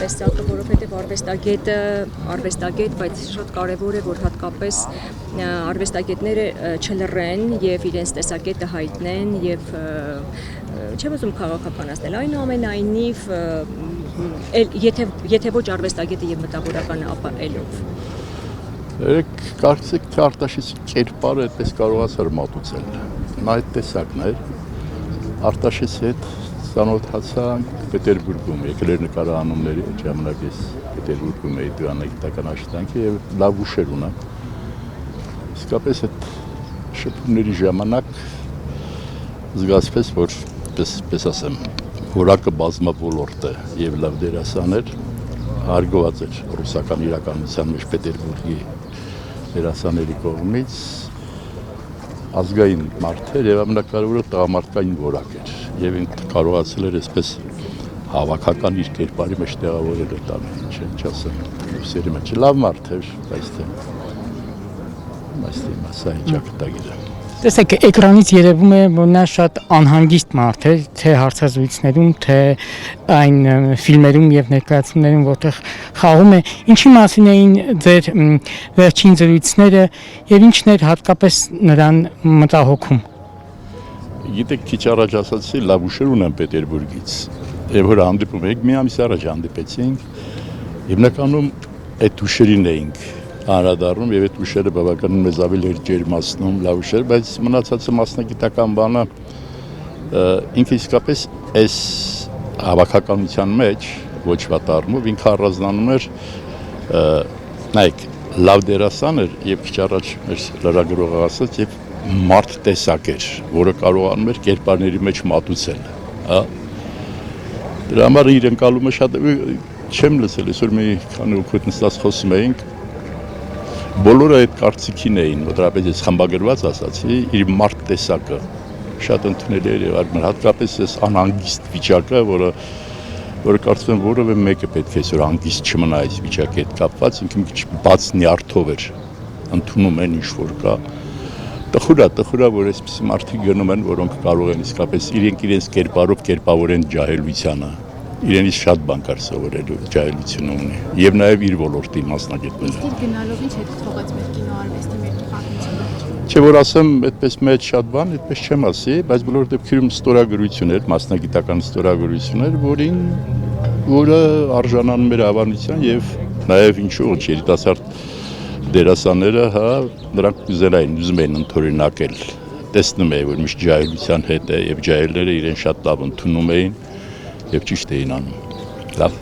տեսակը, որովհետև արվեստագետ, բայց շատ կարևոր է, որ հատկապես արվեստագետները չլռեն եւ իրենց տեսակետը հայտնեն եւ չեմ ուզում քաղաքականացնել, այնուամենայնիվ եթե ոչ արվեստագետը եւ մտավորականը, ապա ելով։ Կարծեք թե Արտաշիսի կերպարը այդպես կարողացար մատուցել։ Նա այդ տեսակն էր։ Արտաշիսի հետ ծանոթացանք Պետերբուրգում, եկել էր նկարահանումների ժամանակ ես Պետերբուրգում էի դիվանագիտական աշխատանքի եւ լավ ուշեր ունեմ։ Իսկապես այդ շփումների ժամանակ զգացվեց, որ պես ասեմ, որակը բազմաոլորտ է եւ լավ դերասան էր, հարգված էր ռուսական իրականության մեջ Պետերբուրգի դերասանների կողմից, ազգային մարդ էր եւ ամենակարևորը տղամարդկային որակ էր եւ ինքը կարողացել էր այսպես հավաքական իր կերպարի մեջ տեղավորել այդ ամենը, ինչ ասեմ, ուսերի մեջ լավ մարդ էր, բայց սա հիճակտագիր է։ Տեսեք, էկրանից երևում է, որ նա շատ անհանգիստ մարդ է, թե հարցազրույցներում, թե այն ֆիլմերում եւ ներկայացումներում, որտեղ խաղում է, ինչի մասին էին ձեր վերջին զրույցները եւ ինչն էր հատկապես նրան մտահոգում։ Գիտեք, քիչ առաջ ասացի, լավ ուշեր ունեմ Պետերբուրգից, եւ որ հանդիպում էինք, մի ամիս առաջ հանդիպեցինք, հիմնականում այդ ուշերին էինք անդրադառնում եւ այդ ուշերը բավականին մեզ ավելի էր ջերմացնում, լավ ուշեր, բայց մնացածը մասնագիտական բանը ինքը իսկապես այս հավաքականության մեջ ոչ վատառնով ինքը առանձնանում էր, նայեք, լավ դերասան էր եւ քիչ առաջ մեր լրագրողը ասաց եւ մարդ տեսակ էր, որը կարողանում էր կերպարների մեջ մատուցել, հա։ Դրա համար իր ընկալումը շատ չեմ լսել, այսօր մի քանի օգուտ նստած խոսում էինք, բոլորը այդ կարծիքին էին, մոտավորապես ես խմբագրված ասացի, իր մարդ տեսակը շատ ընդունելի էր եւ հատկապես այս անհանգիստ վիճակը, որը կարծում եմ որևէ մեկը պետք է այսօր հանգիստ չմնա այս վիճակի հետ կապված, ինքը մի քիչ բաց նյարդով էր ընդունում են ինչ որ կա։ Տխուր է, որ այսպիսի մարդիկ գնում են, որոնք կարող են իսկապես իրենց կերպարով կերպավորեն ջահելությանը։ Իրենից շատ բան կար սովորելու ջահելությունը ունի եւ նաեւ իր ոլորտի մասնագետները։ Իսկ գնալով ինչ հետ թողեց մեր կինոարվեստի մեր պատմությունը։ Չէ որ ասեմ, այդպես մեծ շատ բան, այդպես չեմ ասի, բայց բոլոր դեպքերում ստորագրություն էր, մասնագիտական ստորագրություն էր, որը արժանանում էր հավանության եւ նաեւ ինչու ոչ երիտասարդ դերասանները, հա, նրանք ուզում էին ընդօրինակել։ Տեսնում էի, որ միշտ ջահելության հետ է եւ ջահելները իրեն շատ լավ ընդունում էին եւ ճիշտ էին անում։ Լավ։